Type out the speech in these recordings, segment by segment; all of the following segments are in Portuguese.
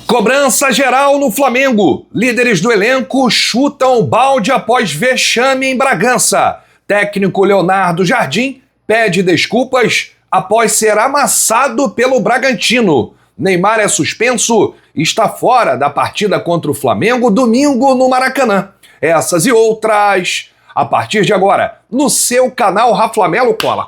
Cobrança geral no Flamengo. Líderes do elenco chutam o balde após vexame em Bragança. Técnico Leonardo Jardim pede desculpas após ser amassado pelo Bragantino. Neymar é suspenso e está fora da partida contra o Flamengo domingo no Maracanã. Essas e outras a partir de agora no seu canal Raflamelo. Cola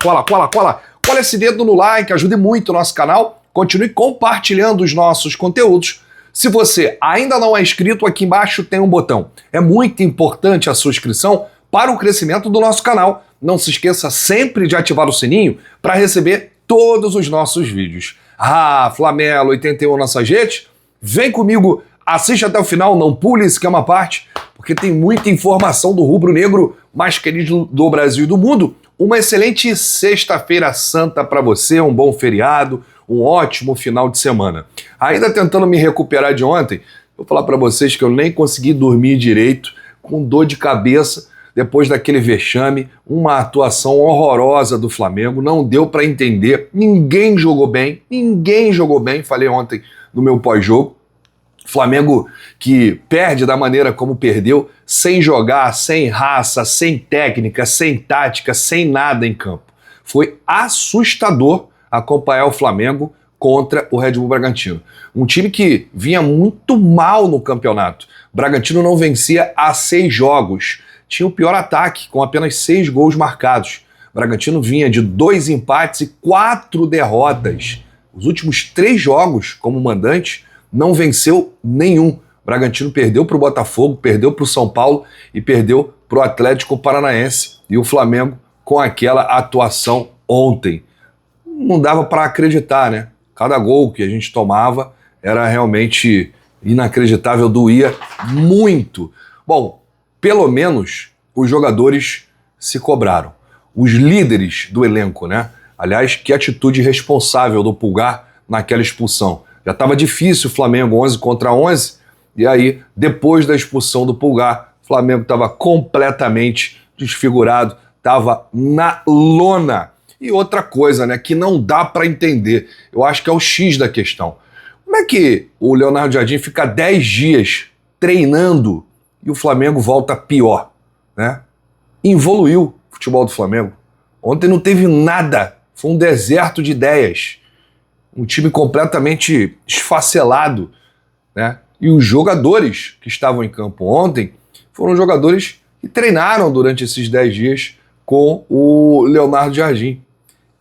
esse dedo no like, ajude muito o nosso canal. Continue compartilhando os nossos conteúdos. Se você ainda não é inscrito, aqui embaixo tem um botão. É muito importante a sua inscrição para o crescimento do nosso canal. Não se esqueça sempre de ativar o sininho para receber todos os nossos vídeos. Flamelo 81 nossas redes. Vem comigo, assiste até o final, não pule esquema à parte, porque tem muita informação do rubro-negro mais querido do Brasil e do mundo. Uma excelente sexta-feira santa para você, um bom feriado, um ótimo final de semana. Ainda tentando me recuperar de ontem, vou falar para vocês que eu nem consegui dormir direito, com dor de cabeça, depois daquele vexame, uma atuação horrorosa do Flamengo, não deu para entender, ninguém jogou bem, falei ontem no meu pós-jogo. Flamengo que perde da maneira como perdeu, sem jogar, sem raça, sem técnica, sem tática, sem nada em campo. Foi assustador acompanhar o Flamengo contra o Red Bull Bragantino. Um time que vinha muito mal no campeonato. O Bragantino não vencia há 6 jogos. Tinha o pior ataque, com apenas 6 gols marcados. O Bragantino vinha de 2 empates e 4 derrotas. Os últimos 3 jogos como mandante, não venceu nenhum. O Bragantino perdeu para o Botafogo, perdeu para o São Paulo e perdeu para o Atlético Paranaense. E o Flamengo com aquela atuação ontem. Não dava para acreditar, né? Cada gol que a gente tomava era realmente inacreditável, doía muito. Bom, pelo menos os jogadores se cobraram. Os líderes do elenco, né? Aliás, que atitude responsável do Pulgar naquela expulsão. Já estava difícil o Flamengo 11 contra 11, e aí, depois da expulsão do Pulgar, o Flamengo estava completamente desfigurado, estava na lona. E outra coisa, né, que não dá para entender, eu acho que é o X da questão. Como é que o Leonardo Jardim fica 10 dias treinando e o Flamengo volta pior, né? Evoluiu o futebol do Flamengo. Ontem não teve nada, foi um deserto de ideias. Um time completamente esfacelado, né? E os jogadores que estavam em campo ontem foram jogadores que treinaram durante esses 10 dias com o Leonardo Jardim.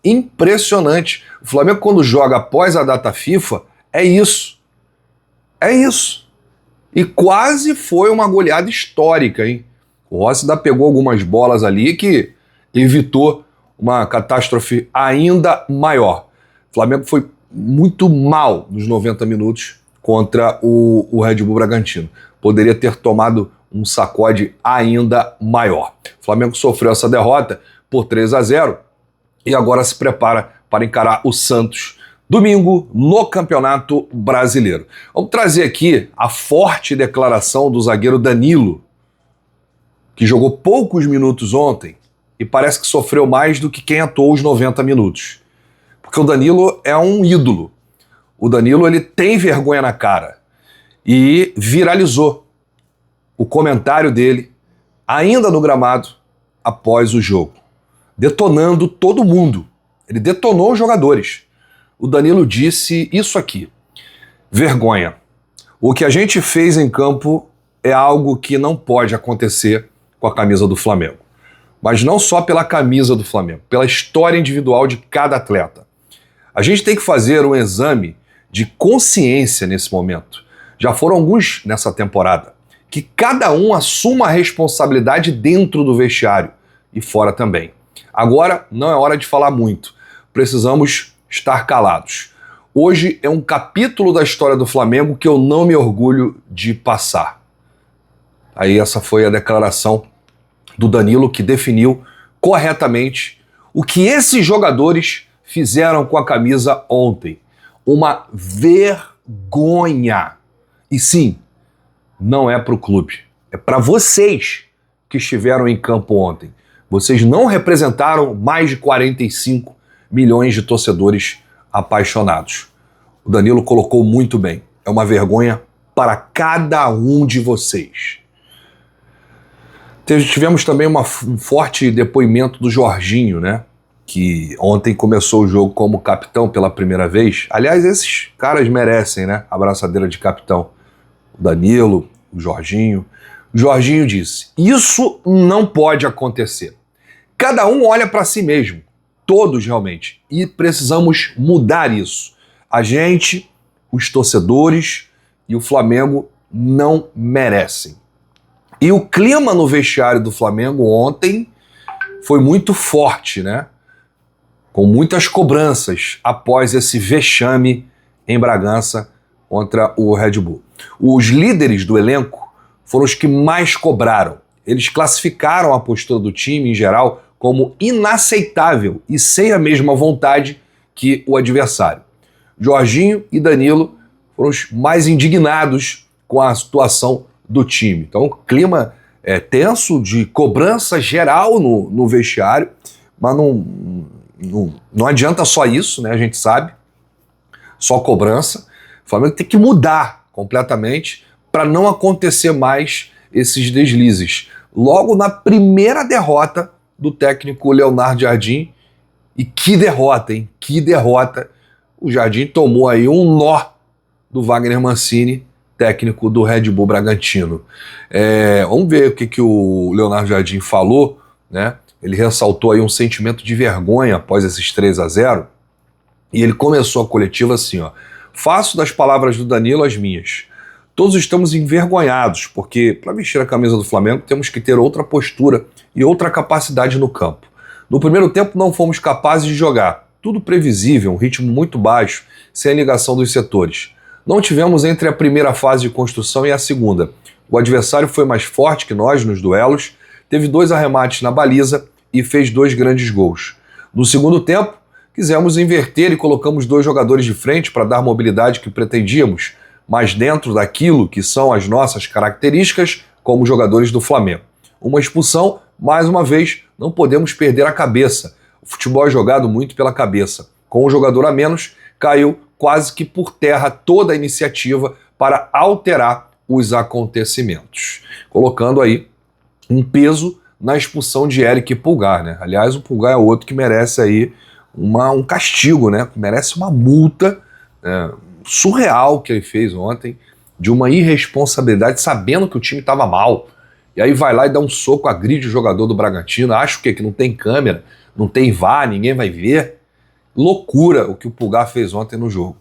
Impressionante. O Flamengo, quando joga após a data FIFA, é isso. É isso. E quase foi uma goleada histórica, hein? O Rossi ainda pegou algumas bolas ali que evitou uma catástrofe ainda maior. O Flamengo foi muito mal nos 90 minutos contra o Red Bull Bragantino. Poderia ter tomado um sacode ainda maior. O Flamengo sofreu essa derrota por 3-0 e agora se prepara para encarar o Santos domingo no Campeonato Brasileiro. Vamos trazer aqui a forte declaração do zagueiro Danilo, que jogou poucos minutos ontem e parece que sofreu mais do que quem atuou os 90 minutos. Porque o Danilo é um ídolo. O Danilo, ele tem vergonha na cara. E viralizou o comentário dele, ainda no gramado, após o jogo. Detonando todo mundo. Ele detonou os jogadores. O Danilo disse isso aqui: vergonha. O que a gente fez em campo é algo que não pode acontecer com a camisa do Flamengo. Mas não só pela camisa do Flamengo, pela história individual de cada atleta. A gente tem que fazer um exame de consciência nesse momento. Já foram alguns nessa temporada. Que cada um assuma a responsabilidade dentro do vestiário e fora também. Agora não é hora de falar muito. Precisamos estar calados. Hoje é um capítulo da história do Flamengo que eu não me orgulho de passar. Aí essa foi a declaração do Danilo, que definiu corretamente o que esses jogadores fizeram com a camisa ontem. Uma vergonha. E sim, não é para o clube. É para vocês que estiveram em campo ontem. Vocês não representaram mais de 45 milhões de torcedores apaixonados. O Danilo colocou muito bem. é uma vergonha para cada um de vocês. Tivemos também um forte depoimento do Jorginho, né? Que ontem começou o jogo como capitão pela primeira vez. Aliás, esses caras merecem, né? A abraçadeira de capitão. O Danilo, o Jorginho. O Jorginho disse: isso não pode acontecer. Cada um olha para si mesmo. Todos realmente. E precisamos mudar isso. A gente, os torcedores e o Flamengo não merecem. E o clima no vestiário do Flamengo ontem foi muito forte, né? Com muitas cobranças após esse vexame em Bragança contra o Red Bull. Os líderes do elenco foram os que mais cobraram. Eles classificaram a postura do time em geral como inaceitável e sem a mesma vontade que o adversário. Jorginho e Danilo foram os mais indignados com a situação do time. Então, o clima é tenso, de cobrança geral no vestiário, mas não adianta só isso, né? A gente sabe, só cobrança. O Flamengo tem que mudar completamente para não acontecer mais esses deslizes. Logo na primeira derrota do técnico Leonardo Jardim, e que derrota, hein? Que derrota! O Jardim tomou aí um nó do Wagner Mancini, técnico do Red Bull Bragantino. Vamos ver o que o Leonardo Jardim falou, né? Ele ressaltou aí um sentimento de vergonha após esses 3-0, e ele começou a coletiva assim, ó: faço das palavras do Danilo as minhas. Todos estamos envergonhados, porque para vestir a camisa do Flamengo temos que ter outra postura e outra capacidade no campo. No primeiro tempo não fomos capazes de jogar, tudo previsível, um ritmo muito baixo, sem a ligação dos setores. Não tivemos entre a primeira fase de construção e a segunda. O adversário foi mais forte que nós nos duelos, teve 2 arremates na baliza e fez 2 grandes gols. No segundo tempo, quisemos inverter e colocamos 2 jogadores de frente para dar mobilidade que pretendíamos, mas dentro daquilo que são as nossas características como jogadores do Flamengo. Uma expulsão, mais uma vez, não podemos perder a cabeça. O futebol é jogado muito pela cabeça. Com um jogador a menos, caiu quase que por terra toda a iniciativa para alterar os acontecimentos, colocando aí um peso na expulsão de Eric Pulgar, né? Aliás, o Pulgar é outro que merece aí um castigo, né? Merece uma multa surreal que ele fez ontem, de uma irresponsabilidade, sabendo que o time estava mal. E aí vai lá e dá um soco, agride o jogador do Bragantino. Acho que não tem câmera, não tem VAR, ninguém vai ver. Loucura o que o Pulgar fez ontem no jogo.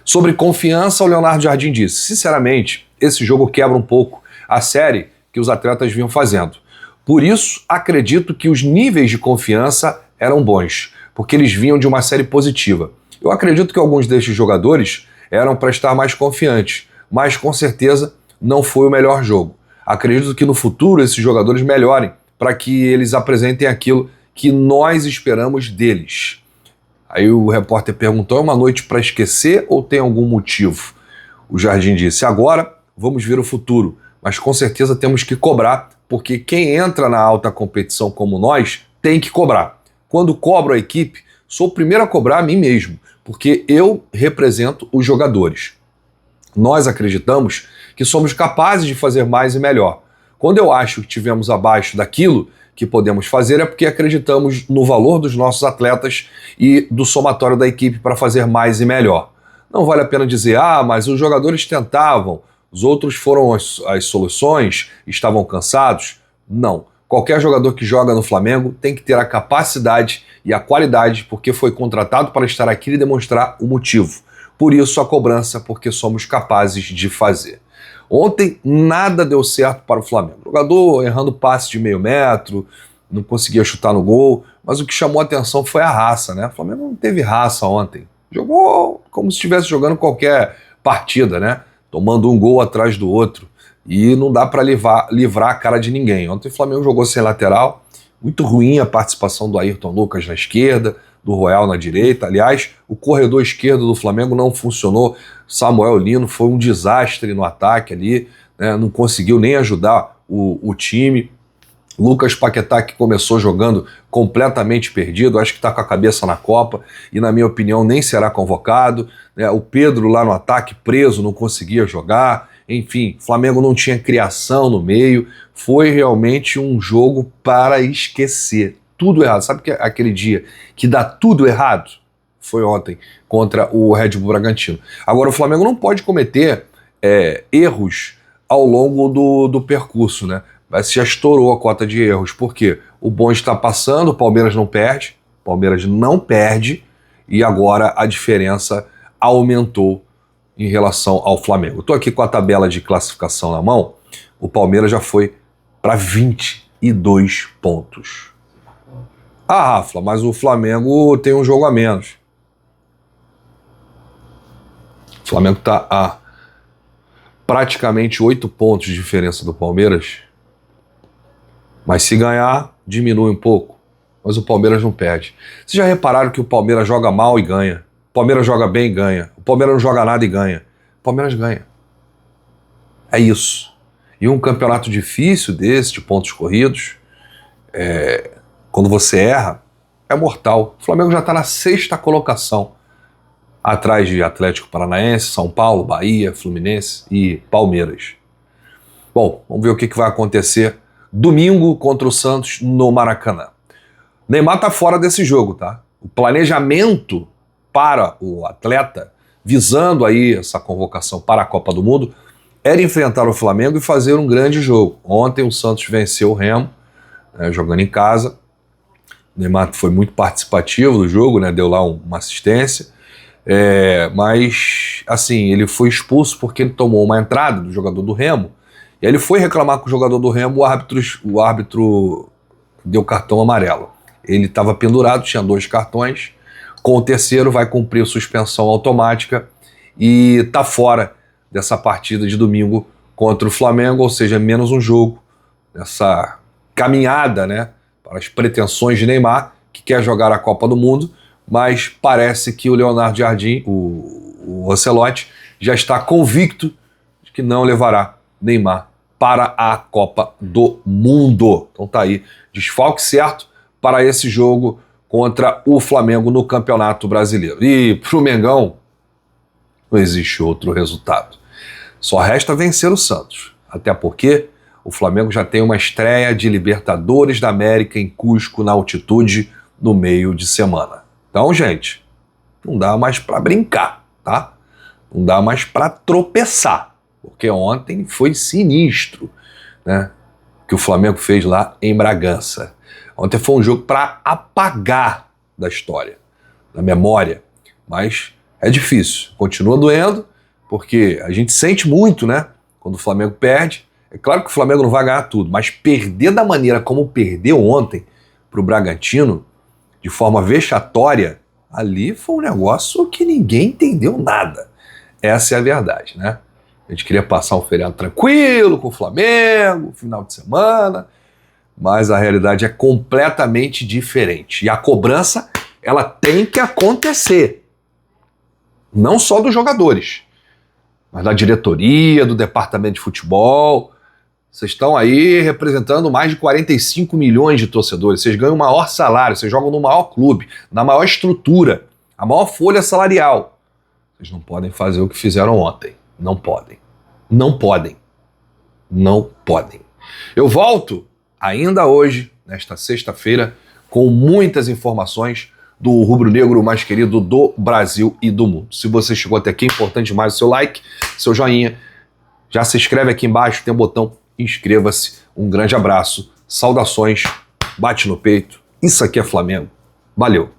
Sobre confiança, o Leonardo Jardim disse: sinceramente, esse jogo quebra um pouco a série que os atletas vinham fazendo. Por isso, acredito que os níveis de confiança eram bons, porque eles vinham de uma série positiva. Eu acredito que alguns destes jogadores eram para estar mais confiantes, mas com certeza não foi o melhor jogo. Acredito que no futuro esses jogadores melhorem para que eles apresentem aquilo que nós esperamos deles. Aí o repórter perguntou: é uma noite para esquecer ou tem algum motivo? O Jardim disse: agora vamos ver o futuro, mas com certeza temos que cobrar, porque quem entra na alta competição como nós tem que cobrar. Quando cobro a equipe, sou o primeiro a cobrar a mim mesmo, porque eu represento os jogadores. Nós acreditamos que somos capazes de fazer mais e melhor. Quando eu acho que estivemos abaixo daquilo que podemos fazer, é porque acreditamos no valor dos nossos atletas e do somatório da equipe para fazer mais e melhor. Não vale a pena dizer: mas os jogadores tentavam, os outros foram as soluções, estavam cansados. Não. Qualquer jogador que joga no Flamengo tem que ter a capacidade e a qualidade, porque foi contratado para estar aqui e demonstrar o motivo. Por isso a cobrança, porque somos capazes de fazer. Ontem nada deu certo para o Flamengo. O jogador errando passe de meio metro, não conseguia chutar no gol, mas o que chamou a atenção foi a raça, né? O Flamengo não teve raça ontem. Jogou como se estivesse jogando qualquer partida, né? Tomando um gol atrás do outro. E não dá para livrar a cara de ninguém. Ontem o Flamengo jogou sem lateral. Muito ruim a participação do Ayrton Lucas na esquerda, do Royal na direita. Aliás, o corredor esquerdo do Flamengo não funcionou. Samuel Lino foi um desastre no ataque ali, né? Não conseguiu nem ajudar o time. Lucas Paquetá, que começou jogando completamente perdido, acho que está com a cabeça na Copa e, na minha opinião, nem será convocado. Né? O Pedro lá no ataque preso, não conseguia jogar. Enfim, o Flamengo não tinha criação no meio. Foi realmente um jogo para esquecer. Tudo errado. Sabe que aquele dia que dá tudo errado? Foi ontem contra o Red Bull Bragantino. Agora, o Flamengo não pode cometer erros ao longo do percurso, né? Mas já estourou a cota de erros. Por quê? O bonde está passando, o Palmeiras não perde. E agora a diferença aumentou em relação ao Flamengo. Estou aqui com a tabela de classificação na mão. O Palmeiras já foi para 22 pontos. Ah, Rafa, mas o Flamengo tem um jogo a menos. O Flamengo está a praticamente 8 pontos de diferença do Palmeiras. Mas se ganhar, diminui um pouco. Mas o Palmeiras não perde. Vocês já repararam que o Palmeiras joga mal e ganha? O Palmeiras joga bem e ganha. O Palmeiras não joga nada e ganha. O Palmeiras ganha. É isso. E um campeonato difícil desse, de pontos corridos, quando você erra, é mortal. O Flamengo já está na 6ª colocação, atrás de Atlético Paranaense, São Paulo, Bahia, Fluminense e Palmeiras. Bom, vamos ver o que vai acontecer domingo contra o Santos no Maracanã. Neymar tá fora desse jogo, tá? O planejamento para o atleta, visando aí essa convocação para a Copa do Mundo, era enfrentar o Flamengo e fazer um grande jogo. Ontem o Santos venceu o Remo, jogando em casa. O Neymar foi muito participativo do jogo, né? Deu lá uma assistência. Mas, assim, ele foi expulso porque ele tomou uma entrada do jogador do Remo. E aí ele foi reclamar com o jogador do Remo, o árbitro deu cartão amarelo. Ele estava pendurado, tinha 2 cartões. Com o terceiro vai cumprir suspensão automática e está fora dessa partida de domingo contra o Flamengo, ou seja, menos um jogo nessa caminhada, né, para as pretensões de Neymar, que quer jogar a Copa do Mundo, mas parece que o Leonardo Jardim, o Ancelotti, já está convicto de que não levará Neymar para a Copa do Mundo. Então tá aí, desfalque certo para esse jogo contra o Flamengo no Campeonato Brasileiro. E pro Mengão, não existe outro resultado. Só resta vencer o Santos, até porque o Flamengo já tem uma estreia de Libertadores da América em Cusco, na altitude, no meio de semana. Então, gente, não dá mais para brincar, tá? Não dá mais para tropeçar, porque ontem foi sinistro, né? Que o Flamengo fez lá em Bragança. Ontem foi um jogo para apagar da história, da memória, mas é difícil, continua doendo, porque a gente sente muito, né? Quando o Flamengo perde. É claro que o Flamengo não vai ganhar tudo, mas perder da maneira como perdeu ontem para o Bragantino, de forma vexatória, ali foi um negócio que ninguém entendeu nada. Essa é a verdade, né? A gente queria passar um feriado tranquilo com o Flamengo, final de semana, mas a realidade é completamente diferente. E a cobrança, ela tem que acontecer. Não só dos jogadores, mas da diretoria, do departamento de futebol. Vocês estão aí representando mais de 45 milhões de torcedores. Vocês ganham o maior salário, vocês jogam no maior clube, na maior estrutura, a maior folha salarial. Vocês não podem fazer o que fizeram ontem. Não podem. Não podem. Não podem. Eu volto ainda hoje, nesta sexta-feira, com muitas informações do rubro-negro mais querido do Brasil e do mundo. Se você chegou até aqui, é importante demais o seu like, seu joinha. Já se inscreve aqui embaixo, tem um botão inscreva-se. Um grande abraço, saudações, bate no peito. Isso aqui é Flamengo. Valeu!